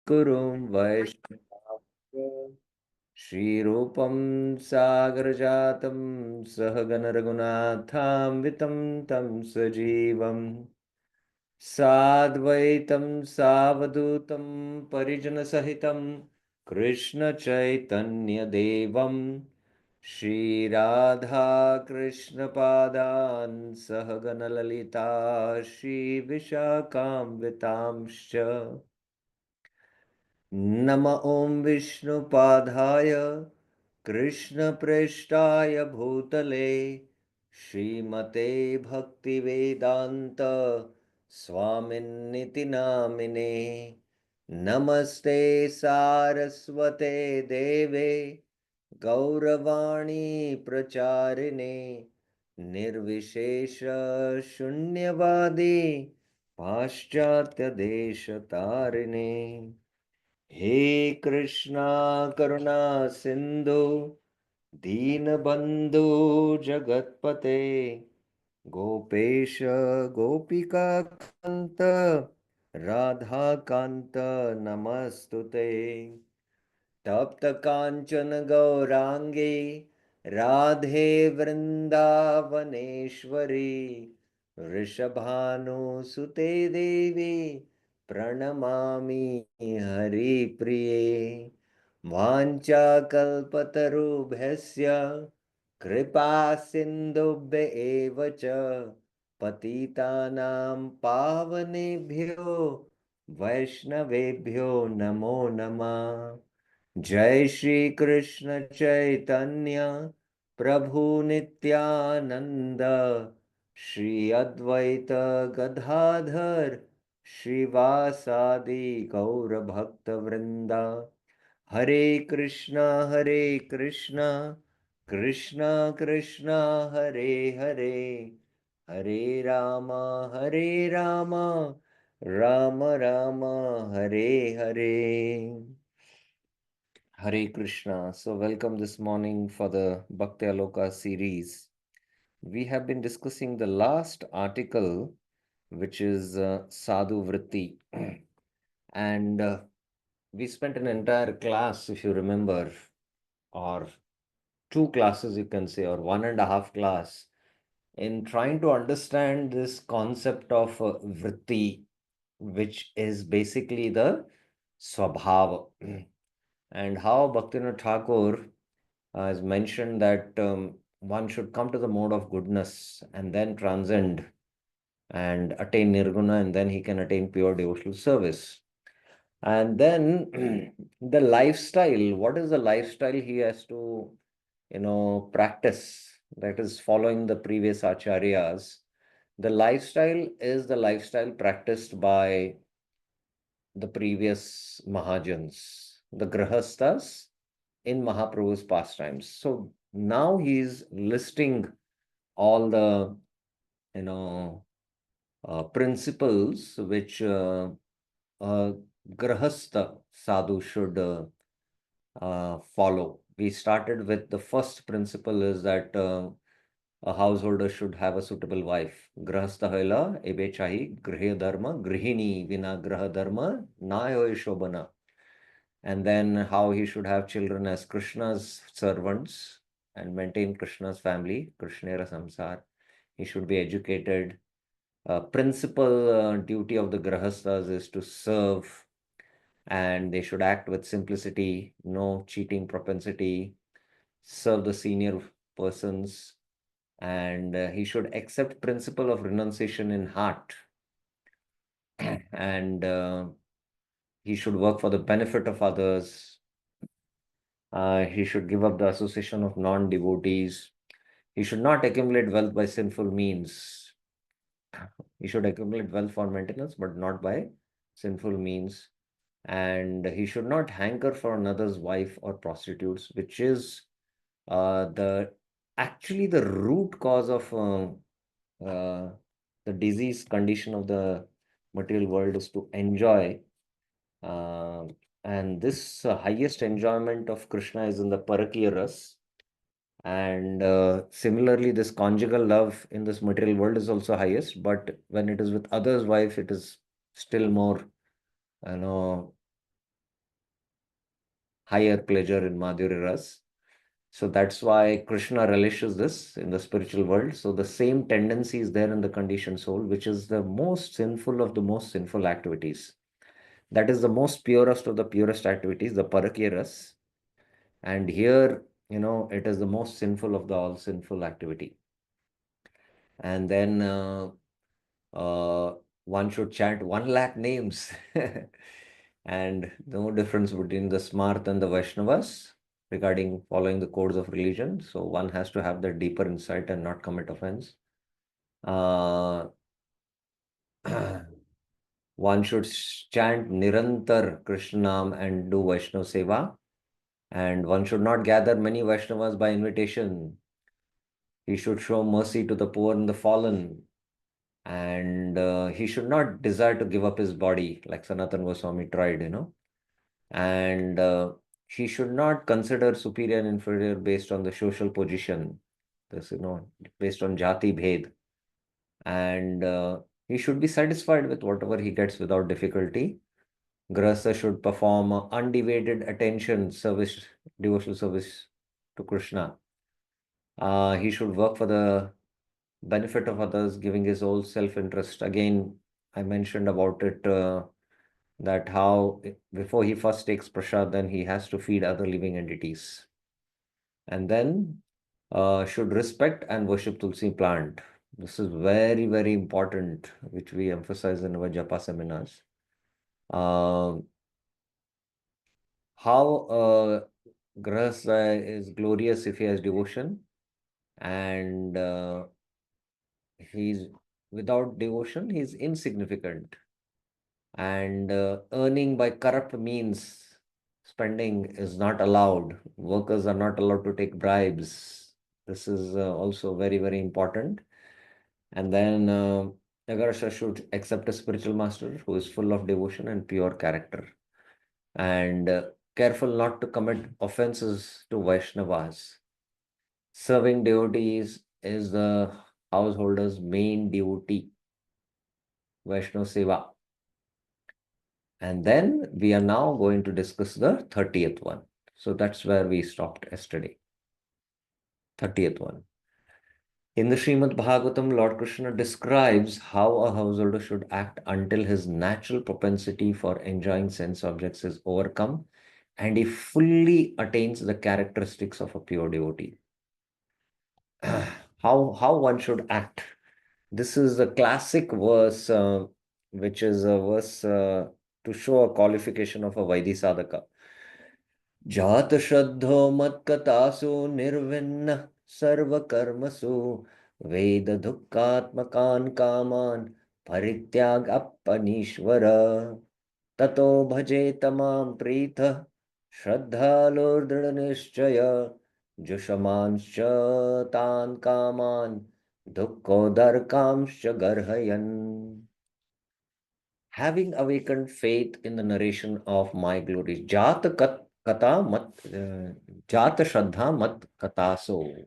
Gurum Vaishnava Shrirupam Sagrajatam Sahagana Raghunatham Vitam Tam Sajivam Sadvaitam Savadutam Parijana Sahitam Krishna Chaitanya Devam Shri Radha Krishna Padan Sahagana Lalita Shri Vishakam Vitamscha Nama Om Vishnu Padhaya Krishna Preshtaya Bhutale Srimate Bhakti Vedanta Swamin Niti Namine Namaste Saraswate Deve Gauravani Pracharine Nirvishesha Shunyavadi Paschatya Desha Tarine हे कृष्णा करुणा सिंधु दीनबंधु जगतपते गोपेश गोपिका कांत राधा कांत नमस्तुते तप्त कांचन गौरांगे राधे वृंदावनेश्वरी वृषभानुसुते देवी प्रणमामि हरिप्रिये वाञ्छाकल्पतरुभ्यस्य कृपा सिन्धुभ्य एव च पतितानां पावनेभ्यो वैष्णवेभ्यो नमो नमः जय श्री कृष्ण चैतन्य प्रभु नित्यानंद श्री अद्वैत गदाधर श्रीवासादि गौर भक्त वृंदा हरे Krishna Krishna Krishna Hare Hare Hare Rama Ram Ram Hare Hare Hare Krishna. So, welcome this morning for the Bhaktyaloka series. We have been discussing the last article, which is Sadhu Vritti. And we spent an entire class, if you remember, or two classes, you can say, or 1.5 class, in trying to understand this concept of Vritti, which is basically the Swabhava, and how Bhaktivinoda Thakur has mentioned that one should come to the mode of goodness and then transcend and attain nirguna, and then he can attain pure devotional service. And then the lifestyle, what is the lifestyle he has to, practice? That is following the previous acharyas. The lifestyle is the lifestyle practiced by the previous Mahajans, the Grahastas in Mahaprabhu's pastimes. So now he's listing all the, you know, principles which a Grahastha sadhu should follow. We started with the first principle is that a householder should have a suitable wife. Grahastha hoila ebe chahi griha dharma grihini vina graha dharma na hoy shobana. And then how he should have children as Krishna's servants and maintain Krishna's family, Krishnera Samsar. He should be educated. Principal duty of the Grahasthas is to serve, and they should act with simplicity, no cheating propensity, serve the senior persons, and he should accept principle of renunciation in heart, and he should work for the benefit of others. He should give up the association of non-devotees. He should not accumulate wealth by sinful means. He should accumulate wealth for maintenance, but not by sinful means. And he should not hanker for another's wife or prostitutes, which is the actually the root cause of uh, the disease condition of the material world is to enjoy. Uh, and this highest enjoyment of Krishna is in the Parakiya ras. And similarly, this conjugal love in this material world is also highest, but when it is with others' wife, it is still more, you know, higher pleasure in Madhurya Ras. So that's why Krishna relishes this in the spiritual world. So the same tendency is there in the conditioned soul, which is the most sinful of the most sinful activities. That is the most purest of the purest activities, the Parakya Ras. And here, it is the most sinful of the all sinful activity. And then uh, one should chant 1 lakh names. And no difference between the Smart and the Vaishnavas regarding following the codes of religion. So one has to have the deeper insight and not commit offense. Uh, one should chant Nirantar Krishnam and do Vaishnav Seva. And one should not gather many Vaishnavas by invitation. He should show mercy to the poor and the fallen. And he should not desire to give up his body like Sanatana Goswami tried. And he should not consider superior and inferior based on the social position, this, based on jati bhed. And he should be satisfied with whatever he gets without difficulty. Grahastha should perform undivided attention, service, devotional service to Krishna. He should work for the benefit of others, giving his whole self-interest. Again, I mentioned about it, that how before he first takes prasad, then he has to feed other living entities. And then should respect and worship Tulsi plant. This is very, very important, which we emphasize in our Japa seminars. How Grahastha is glorious if he has devotion, and he's without devotion, he's insignificant. And earning by corrupt means, spending is not allowed. Workers are not allowed to take bribes. This is also very, very important. And then Nagarasha should accept a spiritual master who is full of devotion and pure character. And careful not to commit offenses to Vaishnavas. Serving devotees is the householder's main duty, Vaishnava Seva. And then we are now going to discuss the 30th one. So that's where we stopped yesterday. 30th one. In the Srimad Bhagavatam, Lord Krishna describes how a householder should act until his natural propensity for enjoying sense objects is overcome and he fully attains the characteristics of a pure devotee. How one should act. This is a classic verse, which is a verse to show a qualification of a Vaidhi sadhaka. जात श्रद्धो मत्कतासु निर्विन्न सर्वकर्मसु वेद दुःखात्मकान् कामान् परित्याग अपनीश्वर ततो भजेत मां प्रीतः श्रद्धालुर्दृढनिश्चय जुषमांश्च तान् कामान् दुःखोदर्कांश्च गर्हयन्. Having awakened faith in the narration of my glories, Jata Kata Mat Jata Shraddha Mat Kataso.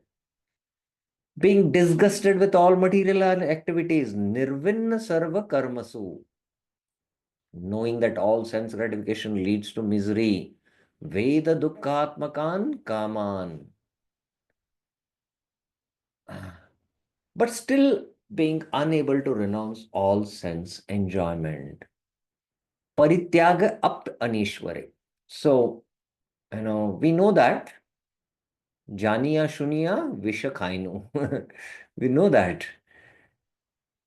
Being disgusted with all material activities, Nirvinna Sarva Karmasu. Knowing that all sense gratification leads to misery, Veda Dukkhatmakan Kaman. But still being unable to renounce all sense enjoyment. Parityaga ap anishware. So, we know that Janiya Shuniya Vishakhainu. We know that.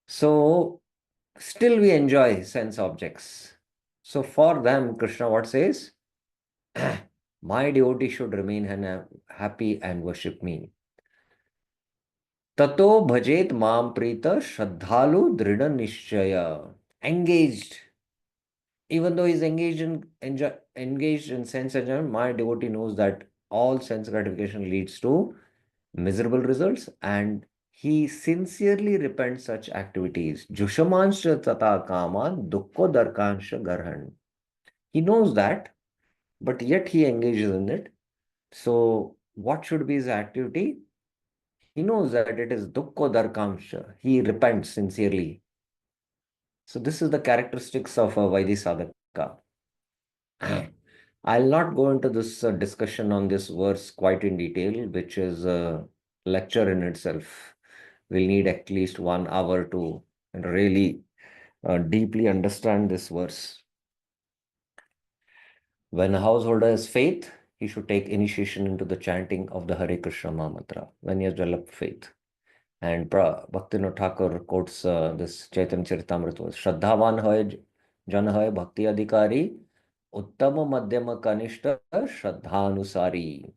So, still we enjoy sense objects. So, for them, Krishna what says? My devotee should remain happy and worship me. Tato bhajet mam prita shraddhalu drida nishchaya. Engaged. Even though he's engaged in sense enjoyment, my devotee knows that all sense gratification leads to miserable results, and he sincerely repents such activities. Jushamansha tata kaman dukkho darkansha garhan. He knows that, but yet he engages in it. So, what should be his activity? He knows that it is dukkho darkansha. He repents sincerely. So, this is the characteristics of a Vaidhi sadhaka. I'll not go into this discussion on this verse quite in detail, which is a lecture in itself. We'll need at least 1 hour to really deeply understand this verse. When a householder has faith, he should take initiation into the chanting of the Hare Krishna Maha when he has developed faith. And Bhaktivinoda Thakur quotes this Chaitanya Charitamrita verse, Shraddhavan hoy jan hoy bhakti adhikari, uttama madhyama kanishta shraddhanusari.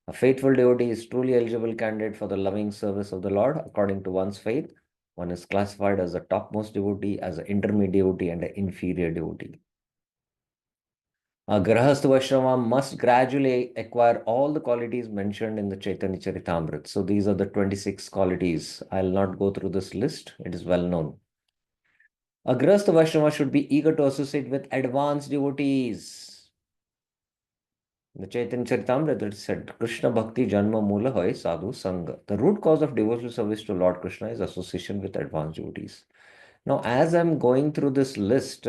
A faithful devotee is truly eligible candidate for the loving service of the Lord according to one's faith. One is classified as a topmost devotee, as an intermediate devotee, and an inferior devotee. A Grahastha Vaishnava must gradually acquire all the qualities mentioned in the Chaitanya Charitamrita. So these are the 26 qualities. I'll not go through this list, it is well known. A Grahastha Vaishnava should be eager to associate with advanced devotees. The Chaitanya Charitamrita it said, Krishna Bhakti Janma Mula Hoy Sadhu Sangha. The root cause of devotional service to Lord Krishna is association with advanced devotees. Now, as I'm going through this list,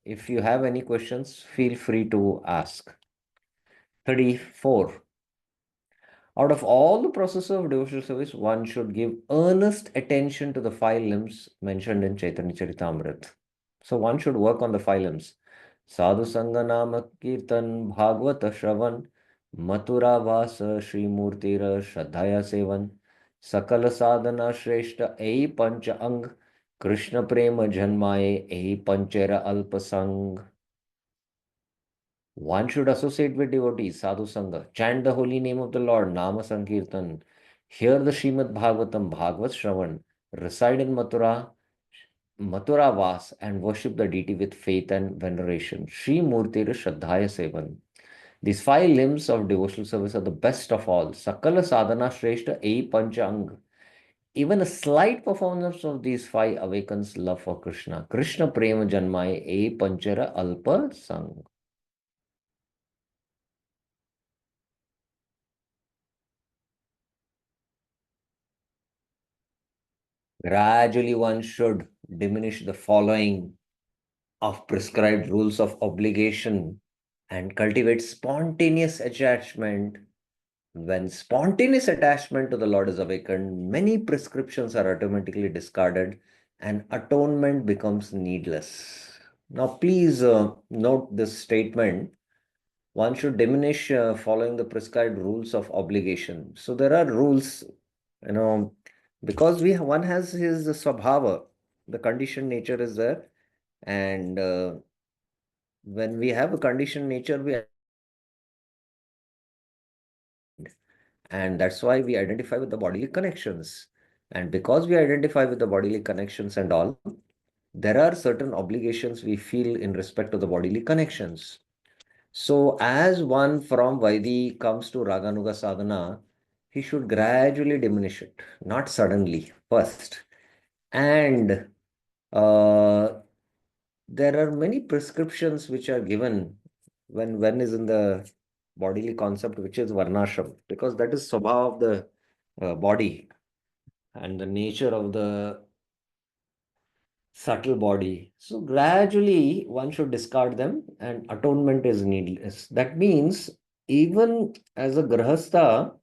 if you have any questions, feel free to ask. 34. Out of all the processes of devotional service, one should give earnest attention to the 5 limbs mentioned in Chaitanya Charitamrita. So one should work on the 5 limbs. Sadhu Sangha Nama Kirtan Bhagavata Shravan Mathura Vasa Shri Murtira Shraddhaya Sevan Sakala Sadhana Shreshta Ei Pancha Ang Krishna Prema Janmaye Ei Panchera Alpasang. One should associate with devotees, sadhu sangha, chant the holy name of the Lord, nama sankirtan, hear the Srimad Bhagavatam, Bhagavat Shravan, reside in Mathura Vas, and worship the deity with faith and veneration. Sri Murti Shraddhaya Sevan. These 5 limbs of devotional service are the best of all. Sakala Sadhana Shreshta Ei Panchang. Even a slight performance of these 5 awakens love for Krishna. Krishna Prema Janmai Ei Panchara Alpa Sang. Gradually, one should diminish the following of prescribed rules of obligation and cultivate spontaneous attachment. When spontaneous attachment to the Lord is awakened, many prescriptions are automatically discarded and atonement becomes needless. Now, please note this statement. One should diminish following the prescribed rules of obligation. So there are rules, you know, because one has his swabhava, the conditioned nature is there, and when we have a conditioned nature, and that's why we identify with the bodily connections. And because we identify with the bodily connections and all, there are certain obligations we feel in respect to the bodily connections. So, as one from Vaidhi comes to Raganuga sadhana, he should gradually diminish it, not suddenly, first. And uh, there are many prescriptions which are given when one is in the bodily concept, which is varnashram, because that is swabha of the body and the nature of the subtle body. So gradually one should discard them and atonement is needless. That means even as a grahastha,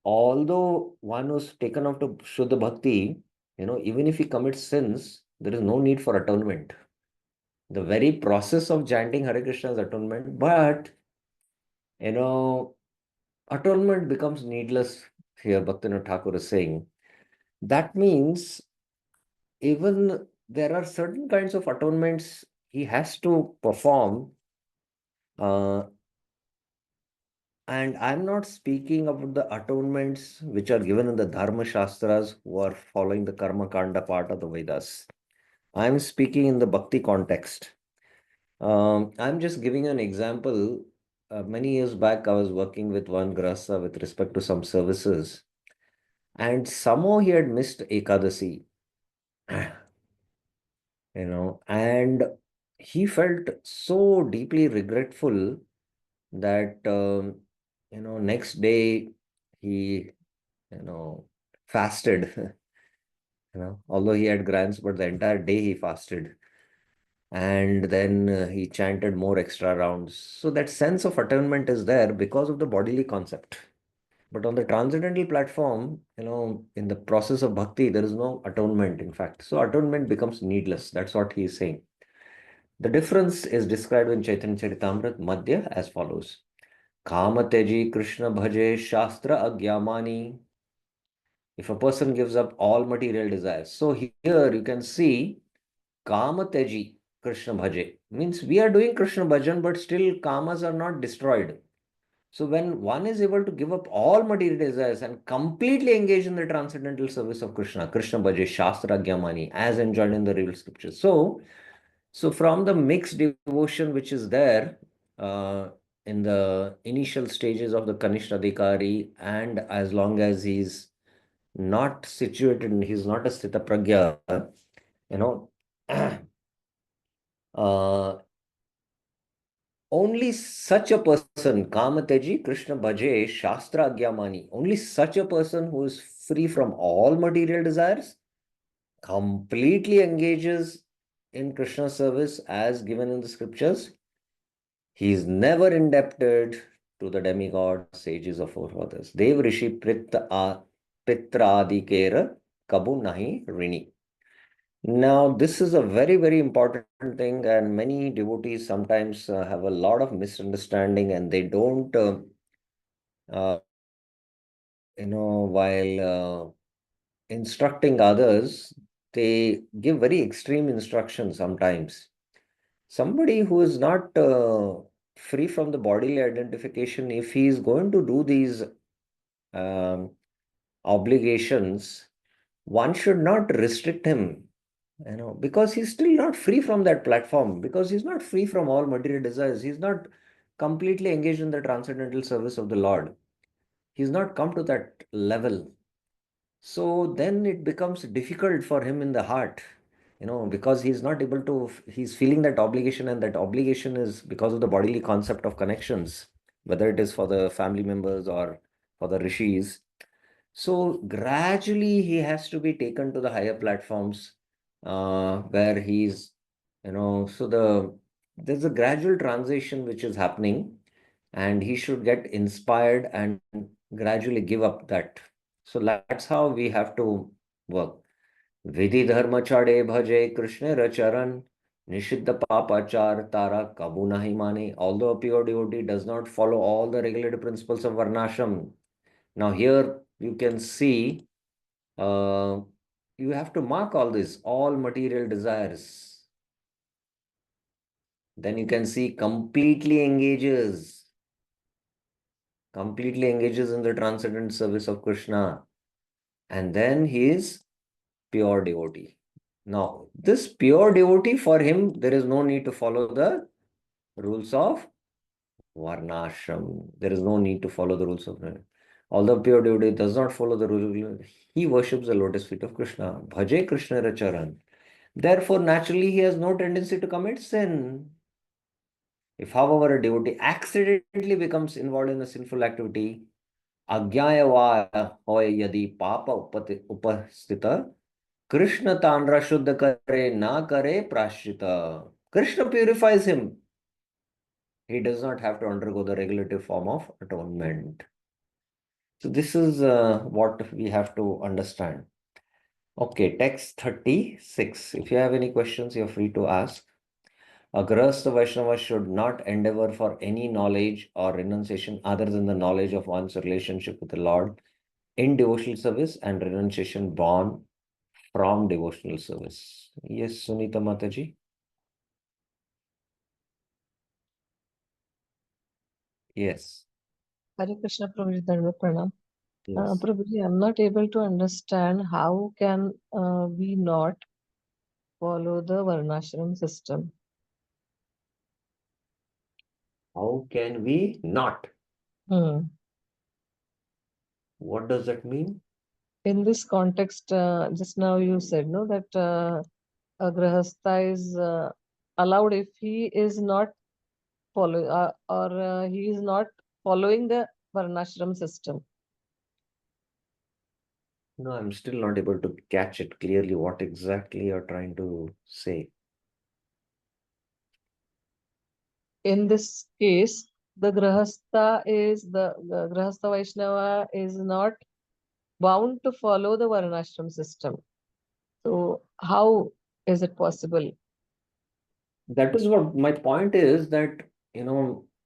although one was taken up to Shuddha Bhakti, even if he commits sins, there is no need for atonement. The very process of chanting Hare Krishna is atonement, but you know, atonement becomes needless here, Bhaktivinoda Thakur is saying. That means even there are certain kinds of atonements he has to perform. And I'm not speaking about the atonements which are given in the Dharma Shastras who are following the Karma Kanda part of the Vedas. I'm speaking in the Bhakti context. I'm just giving an example. Many years back, I was working with one Grasa with respect to some services, and somehow he had missed Ekadasi. And he felt so deeply regretful that next day he fasted. Although he had grants, but the entire day he fasted. And then he chanted more extra rounds. So that sense of atonement is there because of the bodily concept. But on the transcendental platform, in the process of bhakti, there is no atonement, in fact. So atonement becomes needless. That's what he is saying. The difference is described in Chaitanya Charitamrita Madhya as follows. Kama teji Krishna bhaje shastra agyamani. If a person gives up all material desires. So here you can see Kama teji Krishna bhaje. Means we are doing Krishna bhajan, but still kamas are not destroyed. So when one is able to give up all material desires and completely engage in the transcendental service of Krishna, Krishna bhaje Shastra Gyamani, as enjoined in the real scriptures. So from the mixed devotion which is there in the initial stages of the Kanishta Adhikari, and as long as he's not situated, he's not a Sthita Pragya, you know, uh, only such a person, Kamateji, Krishna Bhaje, Shastra Agyamani, only such a person who is free from all material desires, completely engages in Krishna service as given in the scriptures. He is never indebted to the demigod sages of forefathers. Dev Rishi Pitradi Kabu Nahi Rini. Now, this is a very, very important thing, and many devotees sometimes have a lot of misunderstanding, and they don't, uh, while instructing others, they give very extreme instructions sometimes. Somebody who is not free from the bodily identification, if he is going to do these um, obligations, one should not restrict him, because he's still not free from that platform, because he's not free from all material desires. He's not completely engaged in the transcendental service of the Lord. He's not come to that level. So then it becomes difficult for him in the heart, because he's not able to, he's feeling that obligation, and that obligation is because of the bodily concept of connections, whether it is for the family members or for the rishis. So gradually he has to be taken to the higher platforms where he's, so there's a gradual transition which is happening, and he should get inspired and gradually give up that. So that's how we have to work. Vidhi dharma chade bhaje Krishna racharan nishiddha papachar tara kabu nahi mane. Although a pure devotee does not follow all the regulated principles of varnashram. Now here you can see uh, you have to mark all this, all material desires. Then you can see completely engages in the transcendent service of Krishna. And then he is pure devotee. Now, this pure devotee, for him, there is no need to follow the rules of Varnashram. There is no need to follow the rules of. Although pure devotee does not follow the rules, he worships the lotus feet of Krishna. Bhaje Krishna Racharan. Therefore, naturally, he has no tendency to commit sin. If, however, a devotee accidentally becomes involved in a sinful activity, Agyayava hoy yadi papa upasthita, Krishna tanra shuddha kare na kare prashrita. Krishna purifies him. He does not have to undergo the regulative form of atonement. So this is what we have to understand. Okay, text 36. If you have any questions, you're free to ask. A Grahastha Vaishnava should not endeavor for any knowledge or renunciation other than the knowledge of one's relationship with the Lord in devotional service and renunciation born from devotional service. Yes, Sunita Mataji. Yes, Hare Krishna, Prabhuji, Dharma Pranam. yes. Prabhuji, I'm not able to understand how can we not follow the Varnashram system. How can we not? Hmm. What does that mean? In this context, just now you said, no, that a Grahastha is allowed if he is not following or he is not following the Varnashram system. No, I'm still not able to catch it clearly what exactly you're trying to say. in this case, the Grahastha Vaishnava is not bound to follow the Varnashram system. So how is it possible? That is what my point is, that,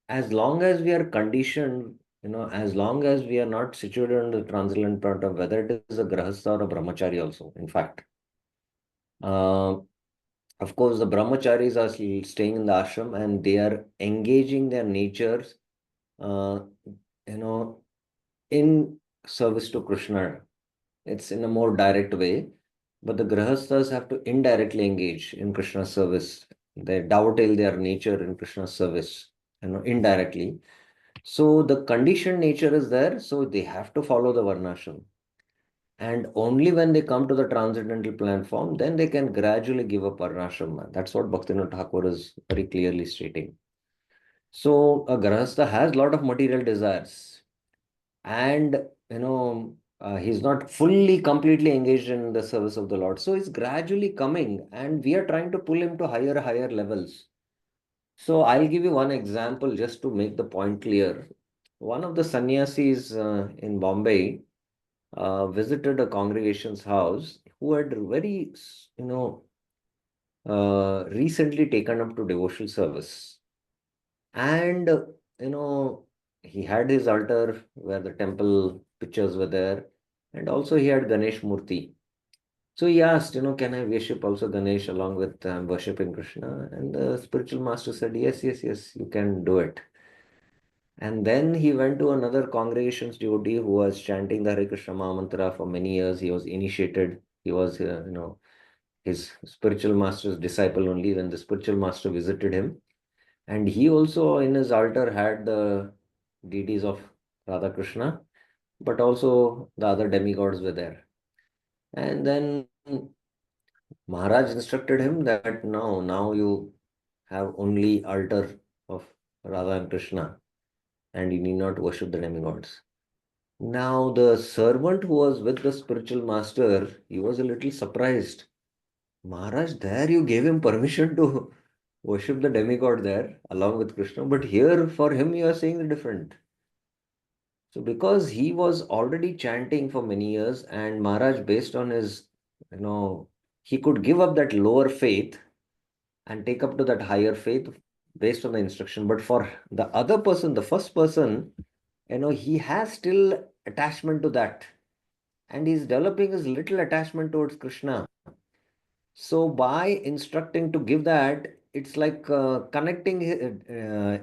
as long as we are conditioned, as long as we are not situated on the transcendental part of whether it is a grahastha or a brahmachari also, in fact. Uh, of course, the brahmacharis are staying in the ashram and they are engaging their natures, uh, you know, in service to Krishna. It's in a more direct way. But the grahasthas have to indirectly engage in Krishna's service. They dovetail their nature in Krishna's service, indirectly. So the conditioned nature is there, so they have to follow the varnashram. And only when they come to the transcendental platform, then they can gradually give up varnashram. That's what Bhaktivinoda Thakur is very clearly stating. So a grahastha has a lot of material desires, and he's not fully completely engaged in the service of the Lord. So he's gradually coming, and we are trying to pull him to higher levels. So I'll give you one example just to make the point clear. One of the sannyasis in Bombay visited a congregation's house who had very, recently taken up to devotional service. And, he had his altar where the temple pictures were there. And also he had Ganesh Murti. So he asked, can I worship also Ganesh along with worshipping Krishna? And the spiritual master said, yes, you can do it. And then he went to another congregation's devotee who was chanting the Hare Krishna Maha Mantra for many years. He was initiated. He was, his spiritual master's disciple only when the spiritual master visited him. And he also in his altar had the deities of Radha Krishna, but also the other demigods were there. And then Maharaj instructed him that now you have only altar of Radha and Krishna, and you need not worship the demigods. Now, the servant who was with the spiritual master, he was a little surprised. Maharaj, there you gave him permission to worship the demigod there along with Krishna, but here for him you are saying the different. So, because he was already chanting for many years, and Maharaj, based on his, he could give up that lower faith and take up to that higher faith based on the instruction. But for the other person, the first person, he has still attachment to that, and he's developing his little attachment towards Krishna. So by instructing to give that, it's like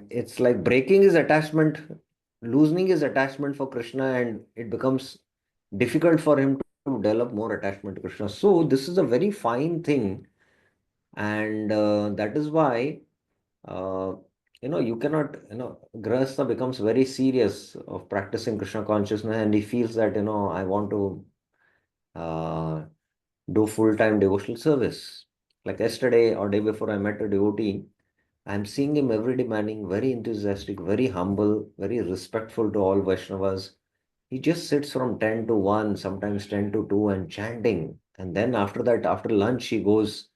it's like breaking his attachment, loosening his attachment for Krishna, and it becomes difficult for him to develop more attachment to Krishna. So this is a very fine thing, and that is why uh, you cannot, Grahastha becomes very serious of practicing Krishna consciousness, and he feels that, I want to uh, do full-time devotional service. Like yesterday or day before, I met a devotee. I'm seeing him every day morning, very enthusiastic, very humble, very respectful to all Vaishnavas. He just sits from 10 to 1, sometimes 10 to 2 and chanting. And then after that, after lunch, he goes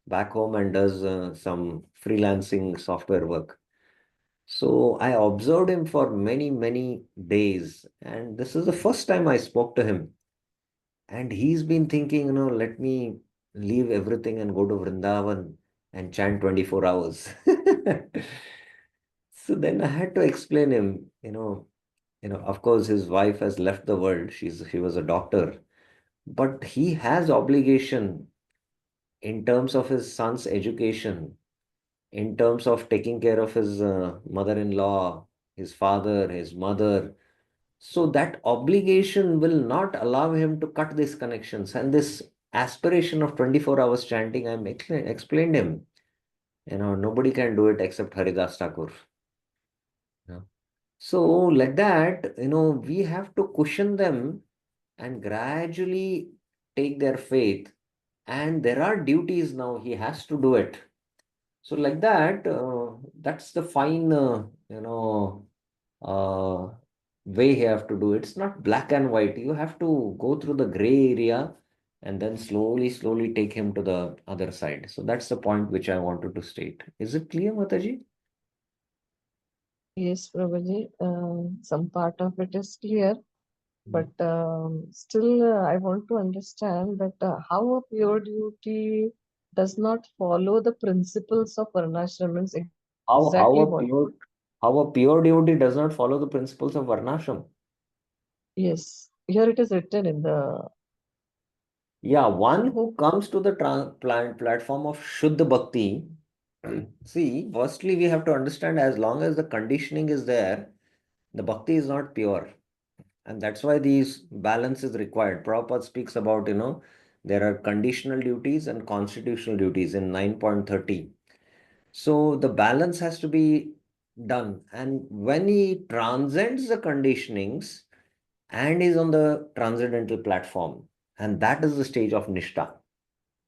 back home and does some freelancing software work. So I observed him for many days. And this is the first time I spoke to him. And he's been thinking, let me leave everything and go to Vrindavan and chant 24 hours. So then I had to explain him, of course his wife has left the world. She was a doctor, but he has obligation in terms of his son's education, in terms of taking care of his mother-in-law, his father, his mother. So that obligation will not allow him to cut these connections. And this aspiration of 24 hours chanting, explained him. Nobody can do it except Haridas Thakur. Yeah. So like that, we have to cushion them and gradually take their faith. And there are duties now, he has to do it. So like that, that's the fine, uh, way you have to do. It's not black and white. You have to go through the gray area and then slowly take him to the other side. So that's the point which I wanted to state. Is it clear, Mataji? Yes, Prabhuji, some part of it is clear, Mm. but still, I want to understand that how a pure devotee does not follow the principles of varnashram means exactly How what. how a pure how a pure devotee does not follow the principles of varnashram? Yes, here it is written in the. Yeah, one who comes to the platform of Shuddha Bhakti. See, firstly, we have to understand as long as the conditioning is there, the bhakti is not pure. And that's why these balance is required. Prabhupada speaks about, there are conditional duties and constitutional duties in 9.30. So the balance has to be done. And when he transcends the conditionings and is on the transcendental platform, and that is the stage of Nishtha.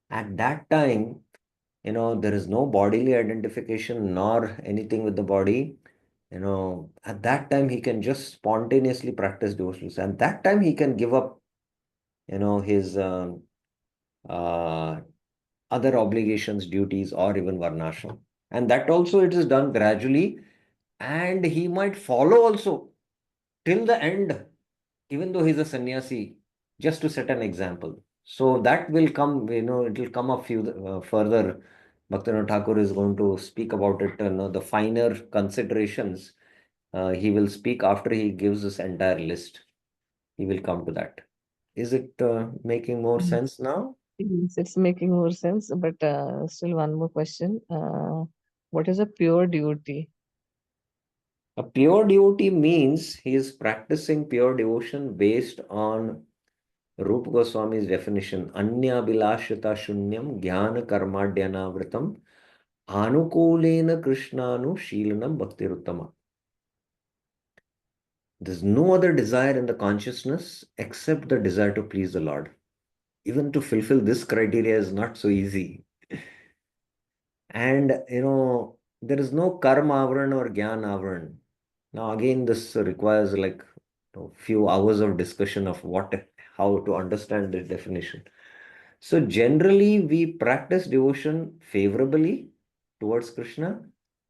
At that time, there is no bodily identification nor anything with the body. At that time, he can just spontaneously practice devotions. And that time, he can give up, his uh, other obligations, duties, or even varnashram. And that also it is done gradually. And he might follow also till the end, even though he's a sannyasi, just to set an example. So that will come, it will come up few further. Bhaktivinoda Thakur is going to speak about it, the finer considerations. He will speak after he gives this entire list. He will come to that. Is it making more sense Yes, now? yes, it's making more sense, but still one more question. What is a pure devotee? A pure devotee means he is practicing pure devotion based on Rupa Goswami's definition, Anya Bilashita Shunyam Jnana Karmadhyanavritam Anukulena Krishnanu Sheelanam Bhaktiruttama. There's no other desire in the consciousness except the desire to please the Lord. Even to fulfill this criteria is not so easy. And there is no karma avaran or gyan avaran. Now again, this requires like a few hours of discussion of how to understand the definition. So generally, we practice devotion favorably towards Krishna,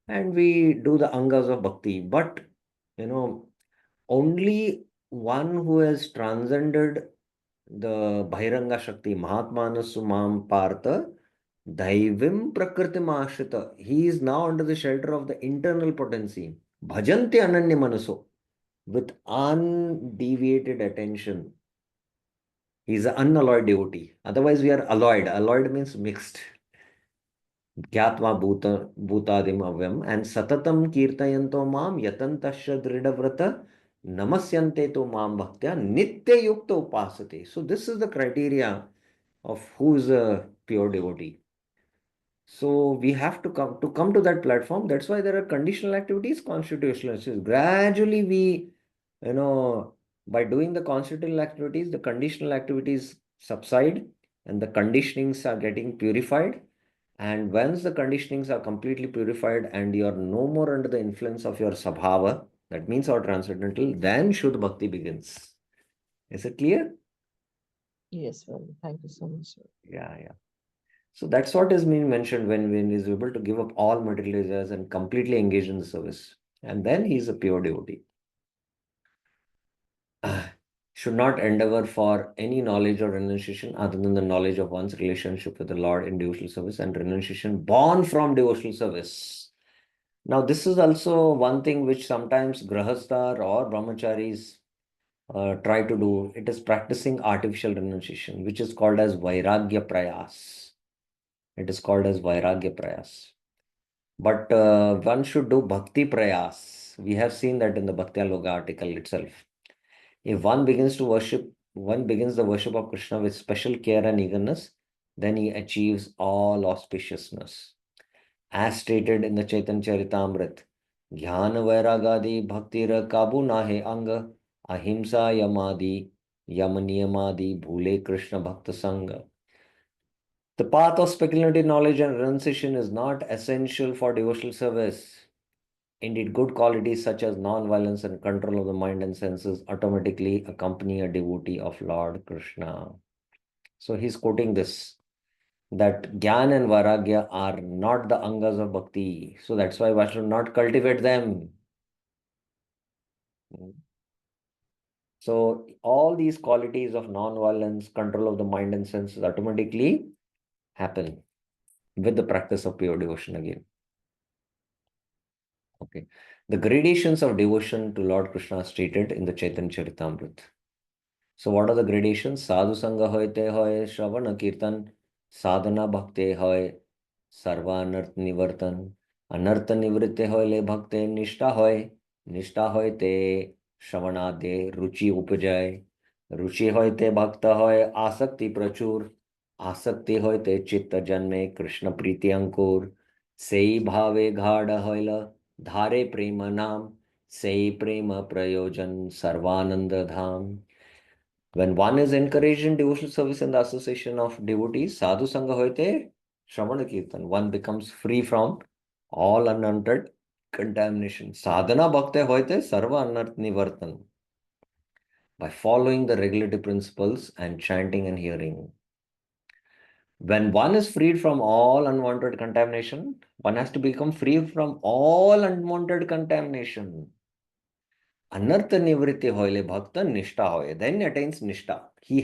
and we do the angas of bhakti. But you know, only one who has transcended the Bhairanga Shakti, Mahatmana Sumam Partha, Daivim Prakritim Ashrita. He is now under the shelter of the internal potency. Bhajanti Ananya Manaso, with undeviated attention. He is an unalloyed devotee. Otherwise, we are alloyed. Alloyed means mixed. Gyatva bhutadim avyam and satatam kirtayanto mam yatantasya dridavrata namasyante to mam bhaktya nitya yukta upasate. So this is the criteria of who is a pure devotee. So we have to come to that platform. That's why there are conditional activities, constitutional activities. Gradually, you know, by doing the constitutional activities, the conditional activities subside, and the conditionings are getting purified. And once the conditionings are completely purified, and you are no more under the influence of your sabhava, that means our transcendental, then Shuddha Bhakti begins. Is it clear? Yes, well, thank you so much. Yeah, yeah. So that's what is being mentioned when he is able to give up all material desires and completely engage in the service. And then he is a pure devotee. Should not endeavor for any knowledge or renunciation other than the knowledge of one's relationship with the Lord in devotional service and renunciation born from devotional service. Now, this is also one thing which sometimes grahasthar or brahmacharis try to do. It is practicing artificial renunciation, which is called as vairagya prayas. It is called as vairagya prayas. But one should do bhakti prayas. We have seen that in the Bhaktyaloka article itself. If one begins the worship of Krishna with special care and eagerness, then he achieves all auspiciousness. As stated in the Chaitanya Charitamrit, Jnana Vairagadi Bhaktira Kabu Nahe Anga Ahimsa Yamadi Yamaniyamadi Bhule Krishna Bhakta Sangha. The path of speculative knowledge and renunciation is not essential for devotional service. Indeed, good qualities such as non-violence and control of the mind and senses automatically accompany a devotee of Lord Krishna. So he's quoting this, that Gyan and Vairagya are not the angas of bhakti. So that's why one should not cultivate them. Mm. So all these qualities of non-violence, control of the mind and senses automatically happen with the practice of pure devotion again. Okay. The gradations of devotion to Lord Krishna are stated in the Chaitanya Charitamrita. So what are the gradations? Sadhu Sangha hoy te hoy, Shravana Kirtan, Sadhana Bhakte hoy, Sarva Anarth Nivartan, Anarth Nivritte hoy le Bhakte, Nishta hoy te Shravana de Ruchi Upajay, Ruchi hoy te Bhakta hoy, Asakti Prachur, Asakti hoy te Chitta Janme, Krishna Priti Ankur, Sei Bhave Ghada hoyla, Dhare Prema Nam, Sei Prema Prayojan, Sarvananda Dham. When one is encouraged in devotional service and the association of devotees, sadhu sangha hoite, Shravana Kirtan, one becomes free from all unwanted contamination. Sadhana bhakti hoite, sarva anart nivartan, by following the regulative principles and chanting and hearing. When one is freed from all unwanted contamination, one has to become free from all unwanted contamination. Anartha nivritti hoile bhakta nishta hoye. Then attains nishta. He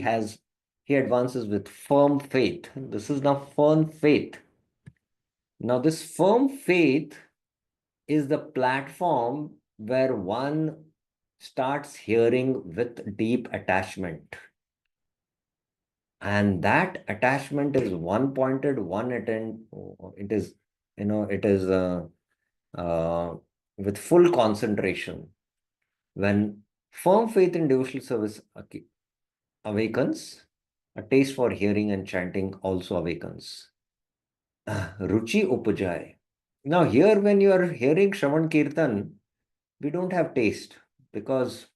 advances with firm faith. This is now firm faith. Now, this firm faith is the platform where one starts hearing with deep attachment. And that attachment is one pointed, one attent. It is, it is uh, with full concentration. When firm faith in devotional service awakens, a taste for hearing and chanting also awakens. Ruchi upajay. Now, here, when you are hearing Shravan Kirtan, we don't have taste because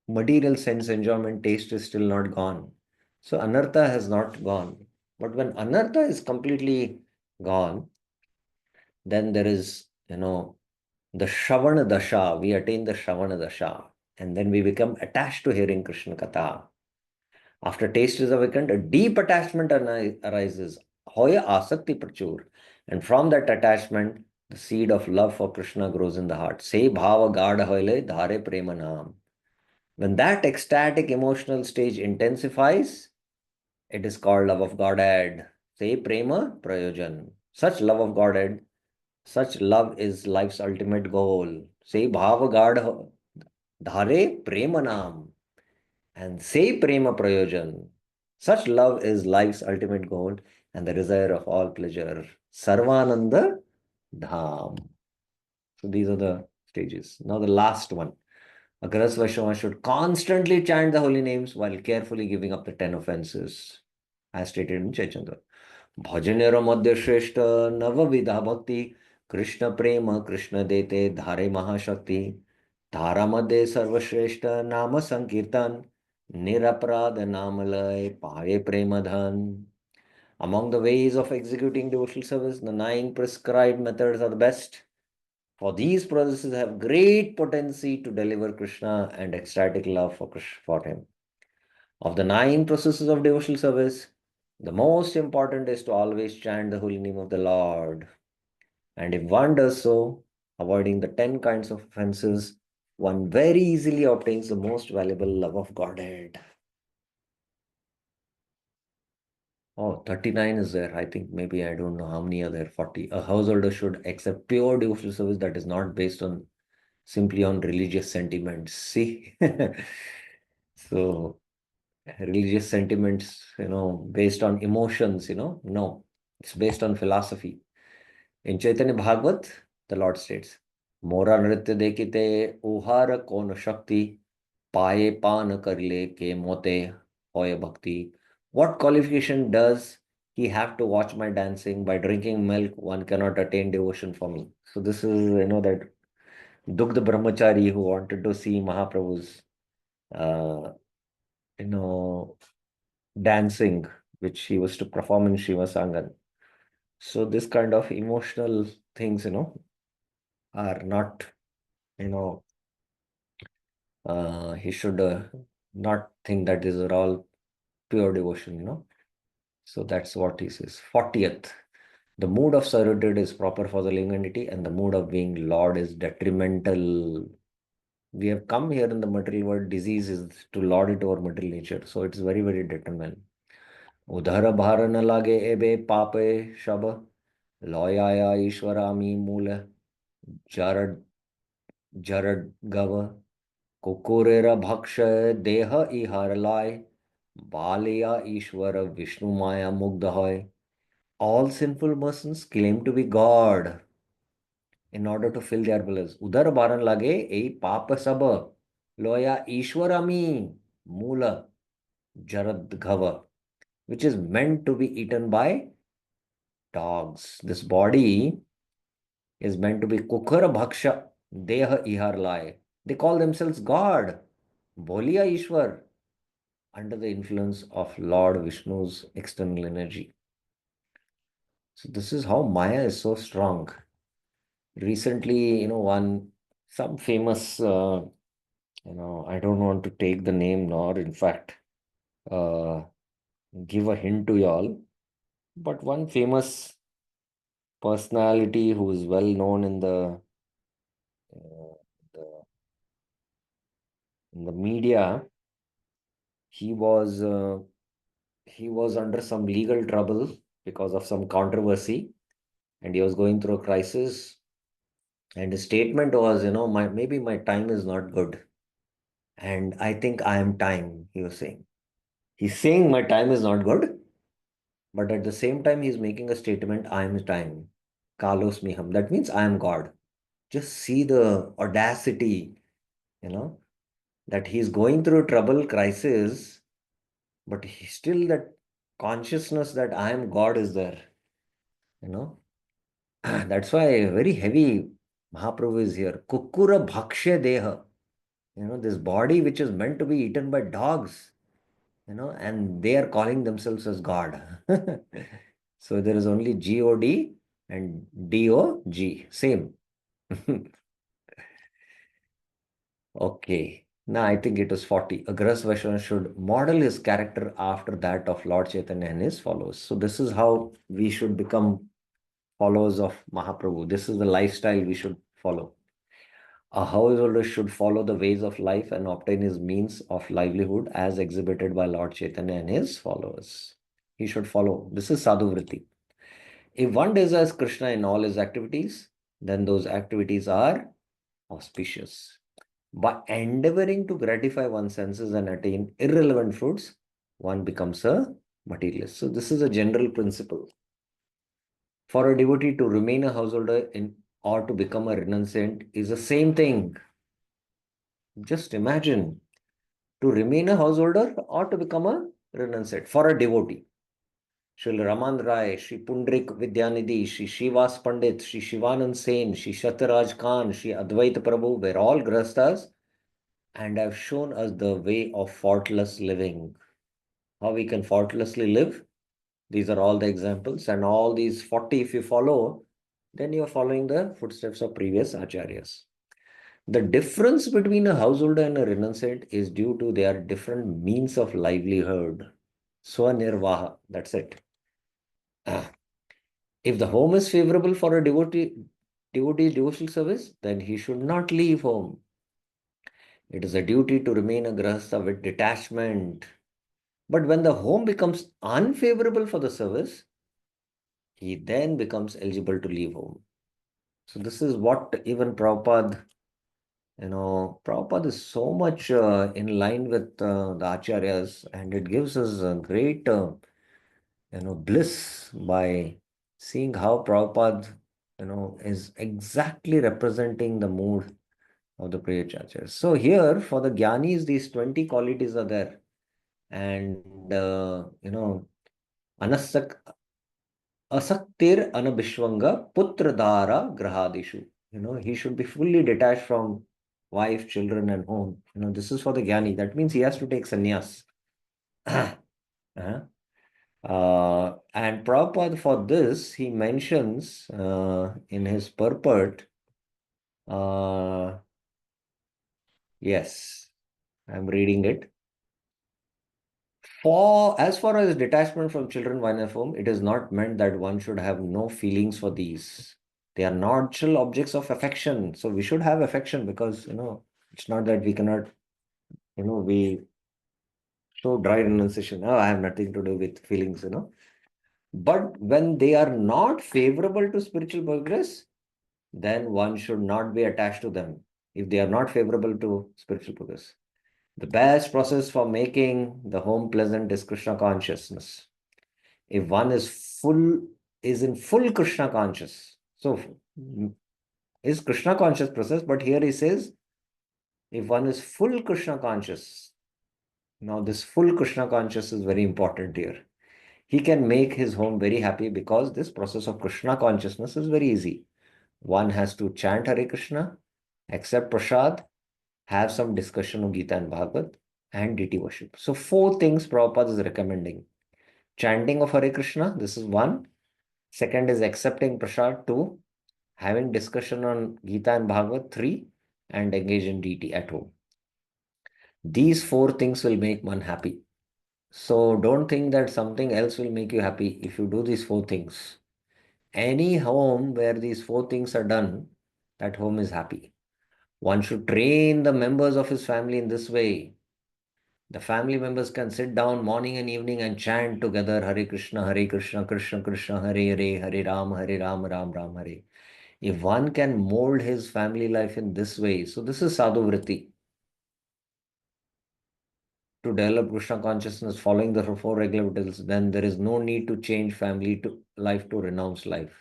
material sense enjoyment taste is still not gone. So, anartha has not gone. But when anartha is completely gone, then there is, the Shravana Dasha. We attain the Shravana Dasha. And then we become attached to hearing Krishna Katha. After taste is awakened, a deep attachment arises. Hoya asakti prachur. And from that attachment, the seed of love for Krishna grows in the heart. Say bhava gada hoile dhare premanam. When that ecstatic emotional stage intensifies, it is called love of Godhead. Say prema prayojan. Such love of Godhead, such love is life's ultimate goal. Say bhava gada dhare premanam. And say prema prayojan. Such love is life's ultimate goal and the desire of all pleasure. Sarvananda dham. So these are the stages. Now the last one. A Gras Vaishnava should constantly chant the holy names while carefully giving up the 10 offenses, as stated in Chaitanya. Bhajanero Madhya Shrestha Navavidha Bhakti Krishna Prema Krishna Dete Dhare Mahashakti Dharamade Sarvashreshta Nama Sankirtan Niraprad Namalay Paye Premadhan. Among the ways of executing devotional service, the 9 prescribed methods are the best. For these processes have great potency to deliver Krishna and ecstatic love for him. Of the 9 processes of devotional service, the most important is to always chant the holy name of the Lord. And if one does so, avoiding the 10 kinds of offenses, one very easily obtains the most valuable love of Godhead. Oh, 39 is there. I think maybe I don't know how many are there. 40. A householder should accept pure devotional service that is not based on simply on religious sentiments. See? So, religious sentiments, based on emotions, no, it's based on philosophy. In Chaitanya Bhagavat, the Lord states, Mora nritya dekite uhara kon shakti paye pan karle ke mote hoya bhakti. What qualification does he have to watch my dancing? By drinking milk, one cannot attain devotion for me. So this is, that Dugdha Brahmachari who wanted to see Mahaprabhu's, uh, you know, dancing, which he was to perform in Shiva Sangan. So this kind of emotional things, are not, you know, he should not think that these are all pure devotion. So that's what he says. 40th. The mood of servitude is proper for the living entity, and the mood of being Lord is detrimental. We have come here in the material world. Disease is to lord it over material nature. So it's very, very determined. Udhara bhara na lage ebe pape shab loyaya ishwarami mula jarad jarad gava kukurera bhaksha deha ihar lai balya ishwara vishnu maya mugdha hoy. All sinful persons claim to be God in order to fill their bellies. Udhar baran lage ei papa sab loya ishwarami mula jarad ghava, which is meant to be eaten by dogs. This body is meant to be kukar bhaksha deha ihar lai. They call themselves God, Boliya Ishwar, under the influence of Lord Vishnu's external energy. So this is how Maya is so strong. Recently, some famous, I don't want to take the name nor, in fact, uh, give a hint to y'all, but one famous personality who is well known uh, the in the media, he was uh, he was under some legal trouble because of some controversy, and he was going through a crisis. And his statement was, maybe my time is not good, and I think I am time. He was saying. He's saying my time is not good, but at the same time, he's making a statement, I am time. Kalos miham. That means I am God. Just see the audacity, you know, that he's going through trouble, crisis, but he still that consciousness that I am God is there, you know. That's why very heavy Mahaprabhu is here. Kukura bhakshe deha. This body which is meant to be eaten by dogs, and they are calling themselves as God. So there is only God and Dog, same. Okay. Now I think it is 40. A Grahas Vaishnava should model his character after that of Lord Chaitanya and his followers. So this is how we should become followers of Mahaprabhu. This is the lifestyle we should follow. A householder should follow the ways of life and obtain his means of livelihood as exhibited by Lord Chaitanya and his followers. He should follow. This is Sadhu Vritti. If one desires Krishna in all his activities, then those activities are auspicious. By endeavoring to gratify one's senses and attain irrelevant fruits, one becomes a materialist. So, this is a general principle. For a devotee to remain a householder or to become a renunciant is the same thing. Just imagine to remain a householder or to become a renunciant for a devotee. Shri Raman Rai, Shri Pundrik Vidyanidhi, Shri Shivas Pandit, Shri Shivanand Sen, Shri Shataraj Khan, Shri Advait Prabhu were all grastas and have shown us the way of faultless living. How we can faultlessly live. These are all the examples, and all these 40, if you follow, then you are following the footsteps of previous acharyas. The difference between a householder and a renunciant is due to their different means of livelihood. Swanirvaha, that's it. If the home is favorable for a devotee's devotional service, then he should not leave home. It is a duty to remain a grahastha with detachment. But when the home becomes unfavorable for the service, he then becomes eligible to leave home. So this is what even Prabhupada, Prabhupada is so much in line with the acharyas, and it gives us a great, bliss by seeing how Prabhupada, is exactly representing the mood of the prayer acharyas. So here for the Gyanis, these 20 qualities are there. And, anasak, asaktir anabhishwanga putradara grahadishu. He should be fully detached from wife, children, and home. This is for the Gyani. That means he has to take sannyas. Uh-huh. And Prabhupada for this, he mentions in his purport, yes, I'm reading it. As far as detachment from children, wife, and home, it is not meant that one should have no feelings for these. They are natural objects of affection. So we should have affection because, It's not that we cannot, we show dry renunciation. Oh, I have nothing to do with feelings. But when they are not favorable to spiritual progress, then one should not be attached to them if they are not favorable to spiritual progress. The best process for making the home pleasant is Krishna consciousness. If one is in full Krishna conscious, so is Krishna conscious process, but here he says, if one is full Krishna conscious, now this full Krishna conscious is very important here. He can make his home very happy because this process of Krishna consciousness is very easy. One has to chant Hare Krishna, accept prasad, have some discussion of Gita and Bhagavad, and deity worship. So, four things Prabhupada is recommending. Chanting of Hare Krishna, this is one. Second is accepting prasad, two. Having discussion on Gita and Bhagavad, three. And engage in deity at home. These four things will make one happy. So, don't think that something else will make you happy if you do these four things. Any home where these four things are done, that home is happy. One should train the members of his family in this way. The family members can sit down morning and evening and chant together Hare Krishna, Krishna Krishna, Hare Hare, Hare Ram, Ram Ram, Hare. If one can mold his family life in this way, so this is Sadhu Vritti. To develop Krishna consciousness following the four regular rituals, then there is no need to change family to life to renounce life.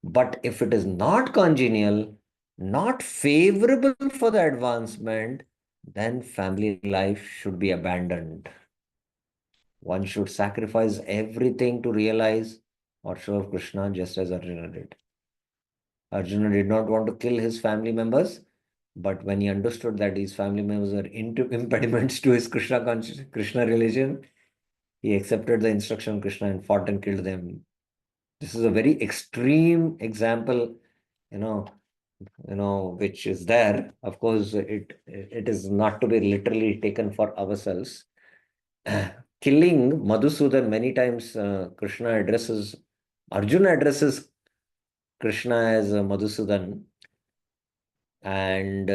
But if it is not congenial, not favorable for the advancement, then family life should be abandoned. One should sacrifice everything to realize or serve Krishna just as Arjuna did. Arjuna did not want to kill his family members, but when he understood that these family members were impediments to his Krishna religion, he accepted the instruction of Krishna and fought and killed them. This is a very extreme example, you know, which is there. Of course, it is not to be literally taken for ourselves. Killing Madhusudan many times, Arjuna addresses Krishna as Madhusudan, and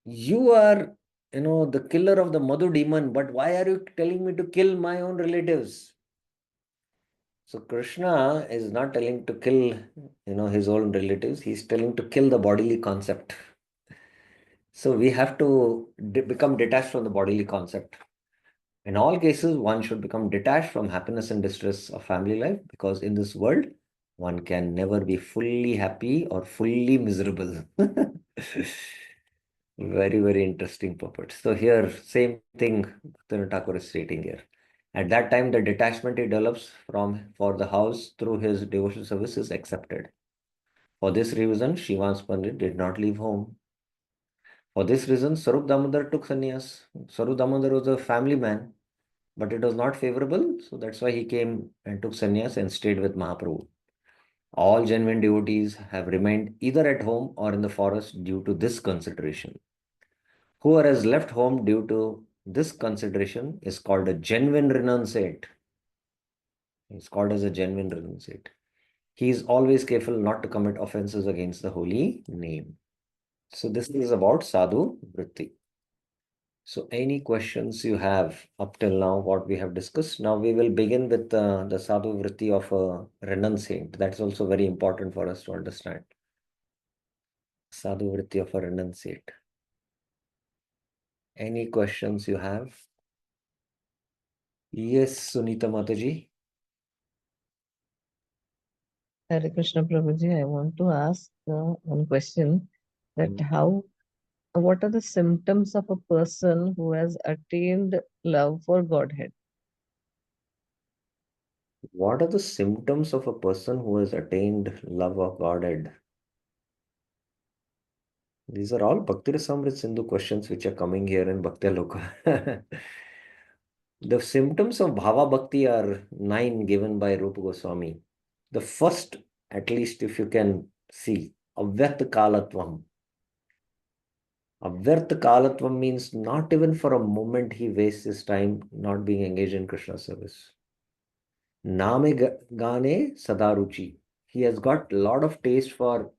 you are, the killer of the Madhu demon, but why are you telling me to kill my own relatives? So Krishna is not telling to kill, his own relatives. He's telling to kill the bodily concept. So we have to become detached from the bodily concept. In all cases, one should become detached from happiness and distress of family life because in this world, one can never be fully happy or fully miserable. Very, very interesting purport. So here, same thing Bhaktivinoda Thakur is stating here. At that time, the detachment he develops for the house through his devotional service is accepted. For this reason, Shivans Pandit did not leave home. For this reason, Sarup Damodar took sannyas. Sarup Damodar was a family man, but it was not favorable. So that's why he came and took sannyas and stayed with Mahaprabhu. All genuine devotees have remained either at home or in the forest due to this consideration. Whoever has left home due to this consideration is called a genuine renunciate. He's called as a genuine renunciate. He is always careful not to commit offenses against the holy name. So this is about Sadhu Vritti. So any questions you have up till now, what we have discussed? Now we will begin with the Sadhu Vritti of a renunciate. That's also very important for us to understand. Sadhu Vritti of a renunciate. Any questions you have? Yes, Sunita Mataji. Hare Krishna Prabhuji, I want to ask one question that what are the symptoms of a person who has attained love for Godhead? What are the symptoms of a person who has attained love of Godhead? These are all Bhakti Rasamrit Sindhu questions which are coming here in Bhaktyaloka. The symptoms of Bhava Bhakti are 9 given by Rupa Goswami. The first, at least if you can see, Avyat Kalatvam. Avyat Kalatvam means not even for a moment he wastes his time not being engaged in Krishna service. Name Gane Sadaruchi. He has got a lot of taste for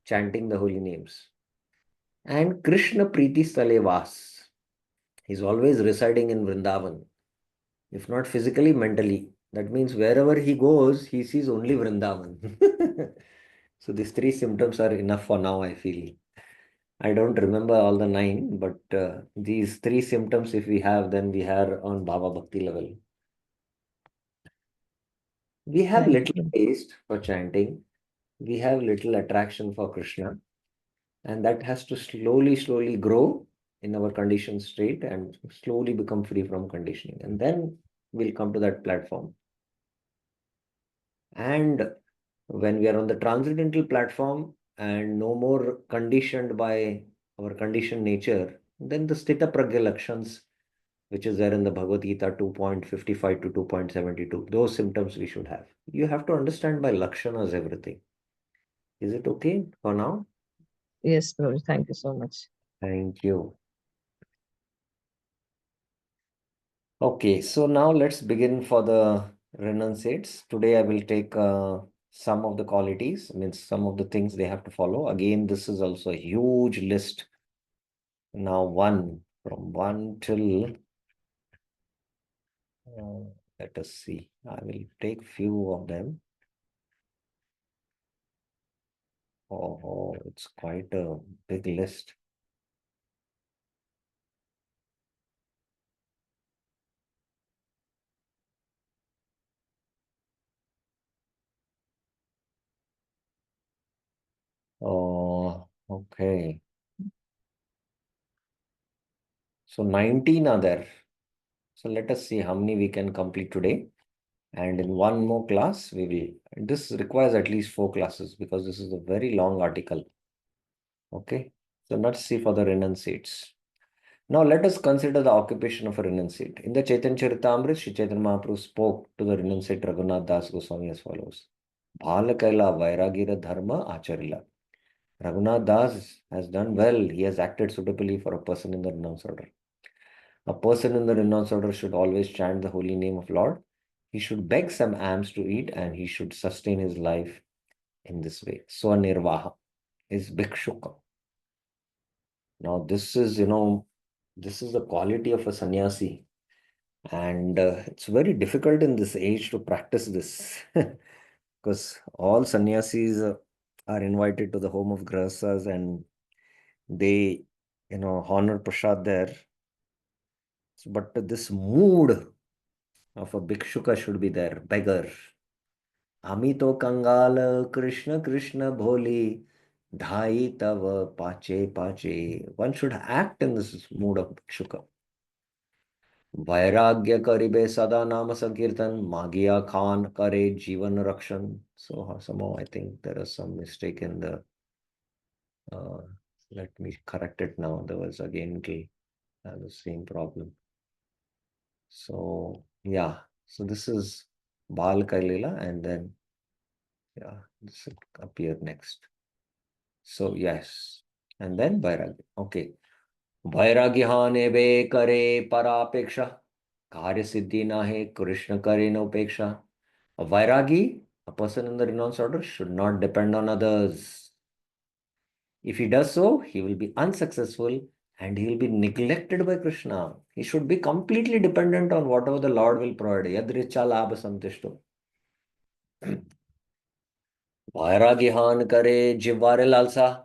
chanting the holy names. And Krishna Preeti Stalevas. He's always residing in Vrindavan, if not physically, mentally. That means wherever he goes, he sees only Vrindavan. So these three symptoms are enough for now, I feel. I don't remember all the nine, but these three symptoms, if we have, then we are on Baba Bhakti level. We have Thank little you. taste for chanting. We have little attraction for Krishna, and that has to slowly grow in our conditioned state and slowly become free from conditioning. And then we'll come to that platform. And when we are on the transcendental platform and no more conditioned by our conditioned nature, then the Sthita Pragya Lakshans, which is there in the Bhagavad Gita 2.55 to 2.72, those symptoms we should have. You have to understand by Lakshanas everything. Is it okay for now? Yes, Gauri, thank you so much. Thank you. Okay, so now let's begin for the renunciates. Today I will take some of the qualities, means some of the things they have to follow. Again, this is also a huge list. Now from one till, uh, let us see. I will take few of them. Oh, it's quite a big list. Oh, okay. So 19 are there. So let us see how many we can complete today. And in one more class, we will. This requires at least 4 classes because this is a very long article. Okay. So let's see for the renunciates. Now let us consider the occupation of a renunciate. In the Chaitanya Charitamrita, Sri Chaitanya Mahaprabhu spoke to the renunciate Raghunath Das Goswami as follows. Bhalakaila Vairagira Dharma Acharila. Raghunath Das has done well. He has acted suitably for a person in the renounce order. A person in the renounce order should always chant the holy name of Lord. He should beg some alms to eat and he should sustain his life in this way. Swanirvaha is Bhikshuka. Now, this is, this is the quality of a sannyasi. And it's very difficult in this age to practice this because all sannyasis are invited to the home of grahasthas and they, honor prasad there. But this mood of a bhikshuka should be there, beggar. Amito Kangal Krishna Krishna Bholi Dhai Tava Pache Pache. One should act in this mood of bhikshuka. वैराग्य करिबे सदा नाम संकीर्तन मागिया खान करे जीवन रक्षण. So somehow I think there is some mistake in the uh, let me correct it now, otherwise again it will have the same problem. So yeah, so this is Bal Kailila and then yeah, this will appear next. So yes, and then Vairagya. Okay. वैराग्य बे करे परापेक्षा कार्य सिद्धि ना है कृष्ण करे न उपेक्षा. A vairagi, a person in the renounced order, should not depend on others. If he does so, he will be unsuccessful and he will be neglected by Krishna. He should be completely dependent on whatever the Lord will provide. Yadricha labha santishto. Vairagyahan kare jivare lalsa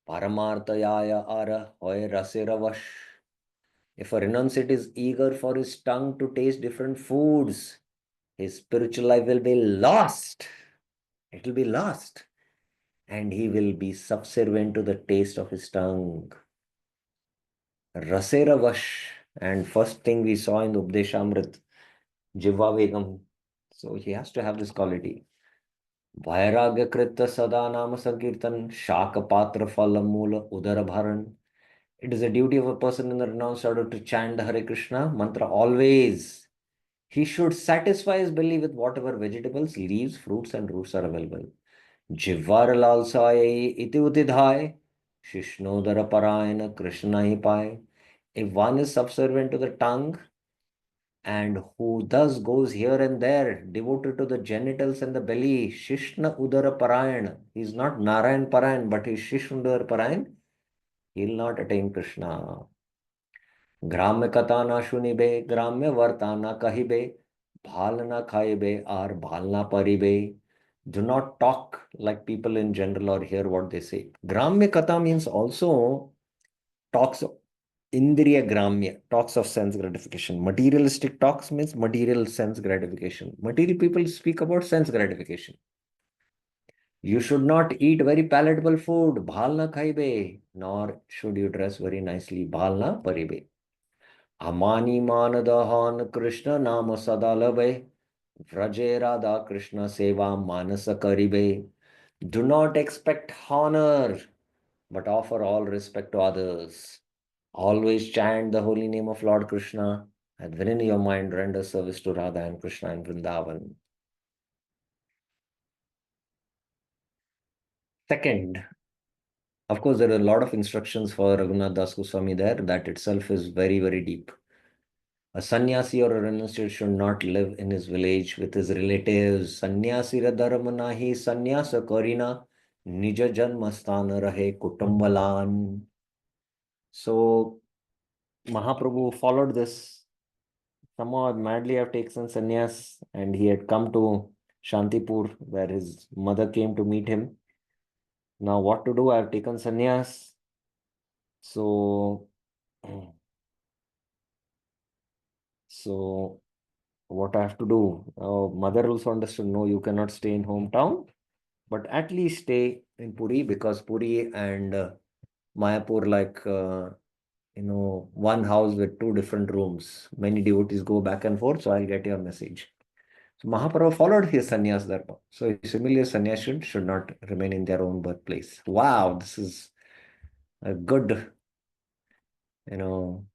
paramartayaya ara hoy rasera. If a renunciate is eager for his tongue to taste different foods, his spiritual life will be lost. It will be lost. And he will be subservient to the taste of his tongue. Rasera Vash. And first thing we saw in the Updeshamrit, Jiva Vegam. So he has to have this quality. Vairagya Krita Sada Nama Sankirtan, Shaka Patra Phala Mula Udara Bharan. It is a duty of a person in the renounced order to chant the Hare Krishna mantra always. He should satisfy his belly with whatever vegetables, leaves, fruits, and roots are available. Jivar lalsaye iti utidhai, Shishnodara parayana Krishna hi pai. If one is subservient to the tongue and who thus goes here and there, devoted to the genitals and the belly, Shishna Udara Parayan, he is not Narayan Parayan, but he is Shishna Udara Parayan, he'll not attain Krishna. ग्राम्य कथा ना सुनिबे ग्राम्य वर्ता ना कहिबे भाल ना खाइबे और भाल ना परिबे. Do not talk like people in general or hear what they say. Gramya katha means also talks of indriya gramya, talks of sense gratification. Materialistic talks means material sense gratification. Material people speak about sense gratification. You should not eat very palatable food, bhal na khaibe, nor should you dress very nicely, bhal na paribe. Amani manadahan Krishna nama sadalabe, vraje radha Krishna seva manasa karibe. Do not expect honor, but offer all respect to others. Always chant the holy name of Lord Krishna, and within your mind render service to Radha and Krishna in Vrindavan. Second, of course, there are a lot of instructions for Raghunath Das Goswami there. That itself is very, very deep. A sannyasi or a renunciate should not live in his village with his relatives. Sannyasi ra dharma nahi sannyasa karina nija janmastana rahe kutumbalan. So Mahaprabhu followed this. Somehow madly have taken sannyas, and he had come to Shantipur where his mother came to meet him. Now what to do? I have taken sannyas. So so what I have to do? Mother also understood, no, you cannot stay in hometown, but at least stay in Puri, because Puri and Mayapur, like, one house with two different rooms. Many devotees go back and forth, so I'll get your message. So Mahaprabhu followed his sannyas dharma. So similarly, sannyas should not remain in their own birthplace. Wow, this is a good, you know,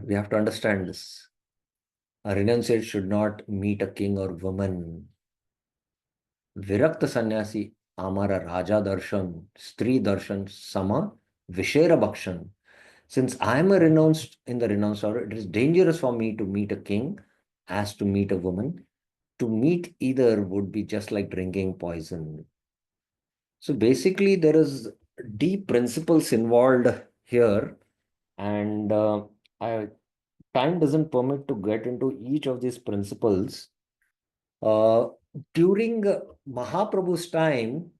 we have to understand this. A renunciate should not meet a king or woman. Virakta sannyasi amara raja darshan, stri darshan, sama vishera bhakshan. Since I am a renounced in the renounced order, it is dangerous for me to meet a king as to meet a woman. To meet either would be just like drinking poison. So basically, there is deep principles involved here, and time doesn't permit to get into each of these principles. Uh, During Mahaprabhu's time,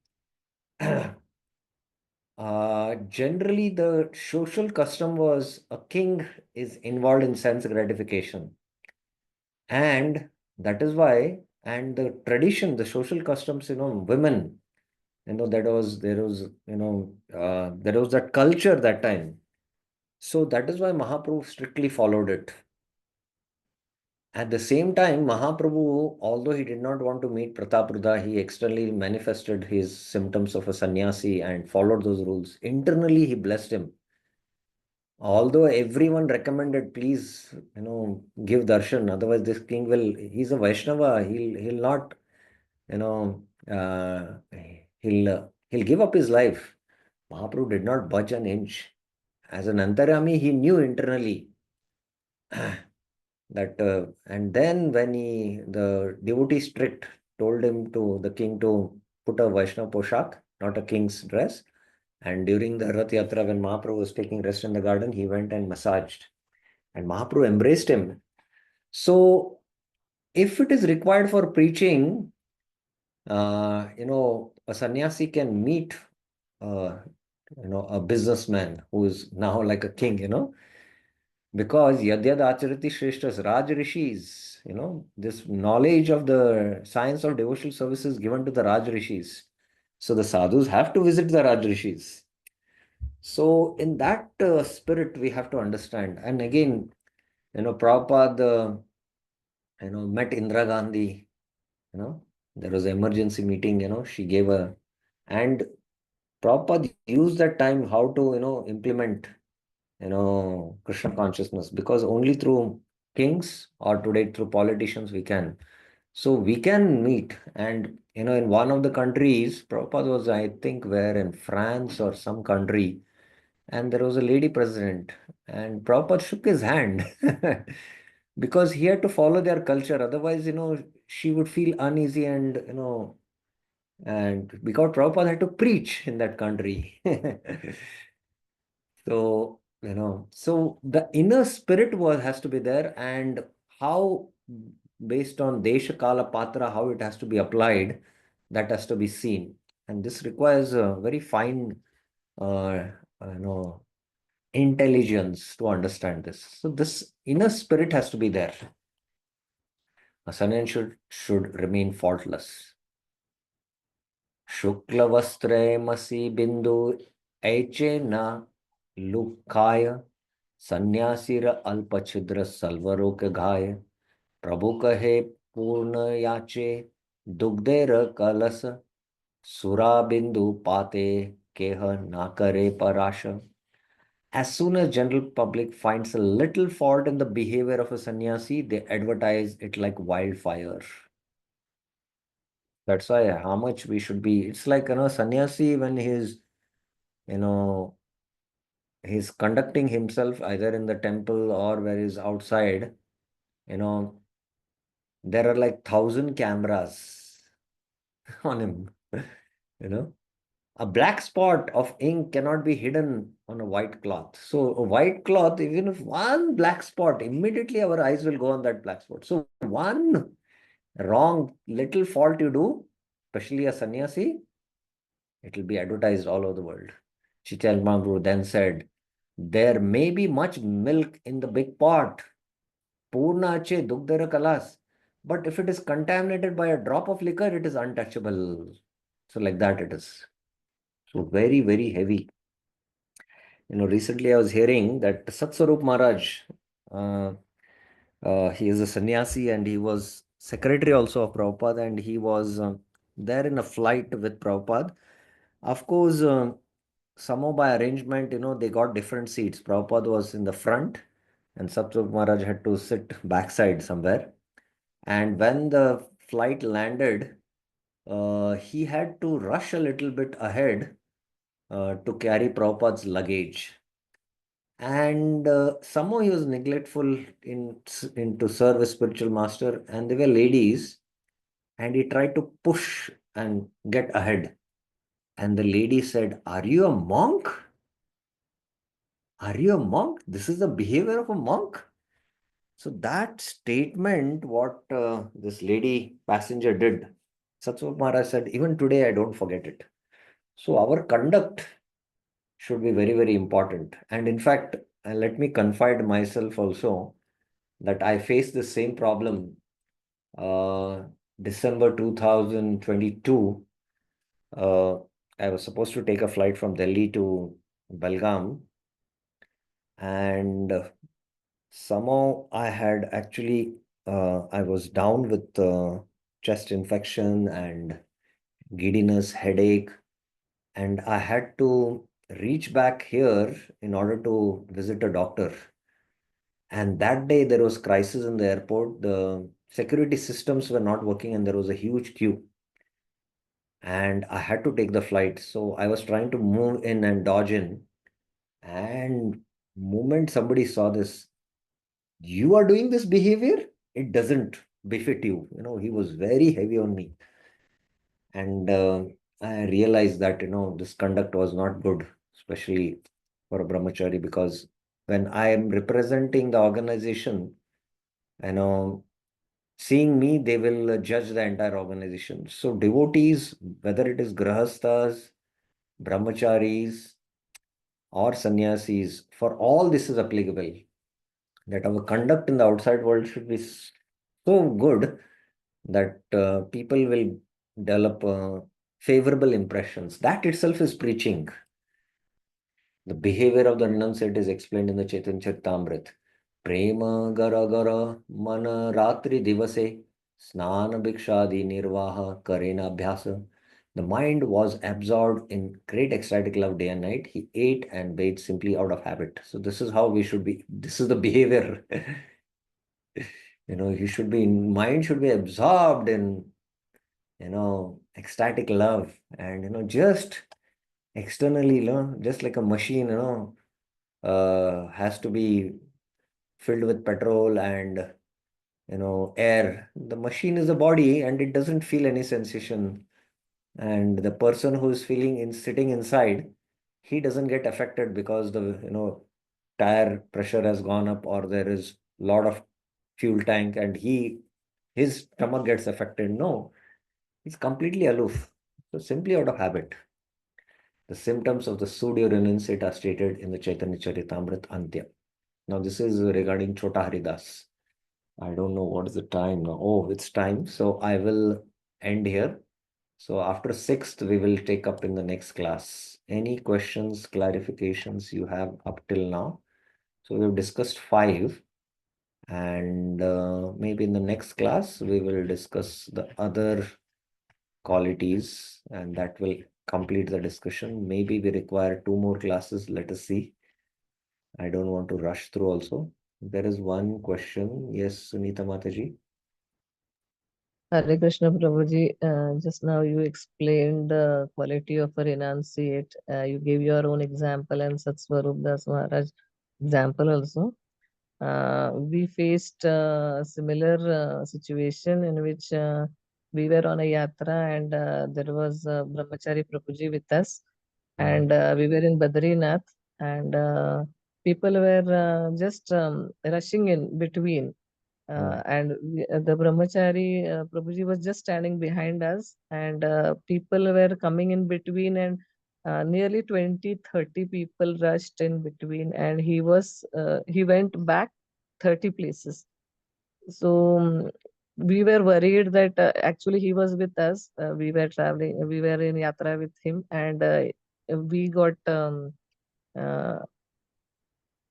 generally the social custom was a king is involved in sense gratification, and that is why, and the tradition, the social customs, women, there was there was that culture that time. So that is why Mahaprabhu strictly followed it. At the same time, Mahaprabhu, although he did not want to meet Pratapruddha, he externally manifested his symptoms of a sannyasi and followed those rules. Internally, he blessed him. Although everyone recommended, please, give darshan, otherwise this king will, he's a Vaishnava, he'll not, you know, he'll give up his life. Mahaprabhu did not budge an inch. As an Antaryami, he knew internally that, and then when the devotee strict told him to, the king, to put a Vaishnava poshak, not a king's dress. And during the Rath Yatra, when Mahaprabhu was taking rest in the garden, he went and massaged. And Mahaprabhu embraced him. So, if it is required for preaching, a sannyasi can meet, a businessman who is now like a king, because Yadyad Acharati Shreshtas Raj Rishis, this knowledge of the science of devotional service is given to the Raj Rishis. So the sadhus have to visit the Raj Rishis. So in that spirit, we have to understand. And again, Prabhupada, met Indira Gandhi, there was an emergency meeting, she gave and Prabhupada used that time how to, implement, Krishna consciousness, because only through kings or today through politicians we can. So we can meet. And, in one of the countries, Prabhupada was, I think, where in France or some country, and there was a lady president, and Prabhupada shook his hand because he had to follow their culture. Otherwise, she would feel uneasy and, And because Prabhupada had to preach in that country. So, so the inner spirit has to be there, and how, based on Desha Kala Patra, how it has to be applied, that has to be seen. And this requires a very fine, uh, you know, intelligence to understand this. So this inner spirit has to be there. A sannyas should remain faultless. शुक्लवस्त्रे बिंदु ऐचे न लुकाय सन्यासीर अल्पछिद्र सल्वरो के घाय प्रभु कहे पूर्ण याचे दुग्धेर कलस सुरा बिंदु पाते केह ना करे पराश. As soon as general public finds a little fault in the behavior of a sannyasi, they advertise it like wildfire. That's why how much we should be. It's like, sannyasi, when you know, he's conducting himself either in the temple or where he's outside, you know, there are like 1,000 cameras on him. You know, a black spot of ink cannot be hidden on a white cloth. So a white cloth, even if one black spot, immediately our eyes will go on that black spot. So one wrong little fault you do, especially a sannyasi, it will be advertised all over the world. Chichal Mahaprabhu then said, there may be much milk in the big pot, Purna ache dugdara kalas, but if it is contaminated by a drop of liquor, it is untouchable. So like that it is. So very, very heavy. Recently I was hearing that Satsarup Maharaj, uh, he is a sannyasi and he was secretary also of Prabhupada, and he was there in a flight with Prabhupada. Of course, somehow by arrangement, they got different seats. Prabhupada was in the front and Satsarup Maharaj had to sit backside somewhere. And when the flight landed, he had to rush a little bit ahead to carry Prabhupada's luggage. And somehow he was neglectful to serve a spiritual master, and they were ladies, and he tried to push and get ahead. And the lady said, "Are you a monk? Are you a monk? This is the behavior of a monk." So that statement, what this lady passenger did, Satsuma Maharaj said, even today I don't forget it. So our conduct should be very, very important. And in fact, let me confide myself also that I faced the same problem. Uh, December 2022, uh, I was supposed to take a flight from Delhi to Belgaum, and somehow I had actually, I was down with chest infection and giddiness, headache, and I had to reach back here in order to visit a doctor. And that day there was crisis in the airport. The security systems were not working and there was a huge queue. And I had to take the flight. So I was trying to move in and dodge in. And moment somebody saw this, you are doing this behavior, it doesn't befit you. He was very heavy on me. And I realized that, this conduct was not good, especially for a brahmachari, because when I am representing the organization, you know, seeing me, they will judge the entire organization. So devotees, whether it is grahasthas, brahmacharis, or sannyasis, for all this is applicable, that our conduct in the outside world should be so good that people will develop favorable impressions. That itself is preaching. The behavior of the renunciate is explained in the Chaitanya Charitamrita. Prema gara gara mana ratri divase snana bhikshadi nirvaha karena abhyasa. The mind was absorbed in great ecstatic love day and night. He ate and bathed simply out of habit. So this is how we should be. This is the behavior. He should be, mind should be absorbed in, ecstatic love, and, just externally, just like a machine, has to be filled with petrol and, air. The machine is the body and it doesn't feel any sensation. And the person who is feeling in sitting inside, he doesn't get affected because the tire pressure has gone up, or there is a lot of fuel tank, and his stomach gets affected. No, he's completely aloof. So simply out of habit. The symptoms of the pseudo sit are stated in the Chaitanya Charitamrita Antya. Now this is regarding Chota Haridas. I don't know what is the time now. Oh, it's time. So I will end here. So after sixth, we will take up in the next class. Any questions, clarifications you have up till now? So we've discussed five, and maybe in the next class we will discuss the other qualities, and that will complete the discussion. Maybe we require two more classes. Let us see. I don't want to rush through also. There is one question. Yes, Sunita Mataji. Hare Krishna Prabhuji, just now you explained the quality of a renunciate. You gave your own example and Satswarup Das Maharaj example also. We faced a similar situation in which we were on a yatra and there was Brahmachari Prabhuji with us, Mhm. and we were in Badrinath, and people were just rushing in between, Mhm. the Brahmachari Prabhuji was just standing behind us, and people were coming in between, and nearly 20-30 people rushed in between, and he went back 30 places. So we were worried that actually he was with us. We were traveling, we were in yatra with him, and we got uh,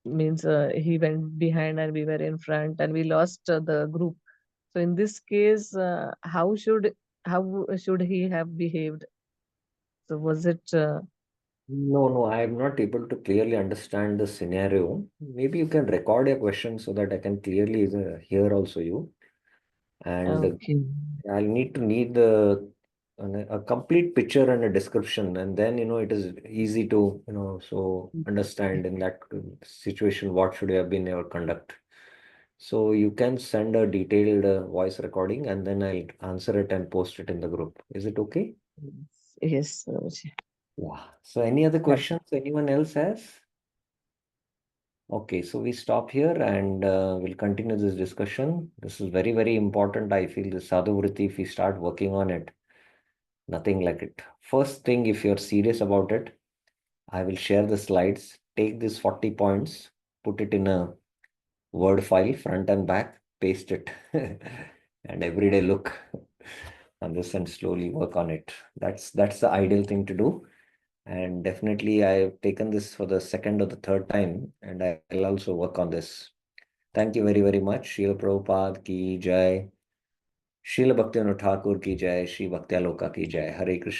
means he went behind and we were in front, and we lost the group. So in this case, how should he have behaved? So was it No, I am not able to clearly understand the scenario. Maybe you can record your question so that I can clearly hear also you. And okay? I'll need a complete picture and a description, and then it is easy to so understand in that situation what should have been your conduct. So you can send a detailed voice recording, and then I'll answer it and post it in the group. Is it okay? Yes, Saroj. Yeah. So any other Thank questions anyone else has? Okay, so we stop here, and we'll continue this discussion. This is very, very important. I feel the Sadhu Vritti, if we start working on it, nothing like it. First thing, if you're serious about it, I will share the slides. Take these 40 points, put it in a Word file, front and back, paste it, and every day look on this and slowly work on it. That's the ideal thing to do. And definitely, I've taken this for the second or the third time, and I'll also work on this. Thank you very, very much. Srila Prabhupada ki jai. Srila Bhaktivinoda Thakur ki jai. Shri Bhaktyaloka ki jai. Hare Krishna.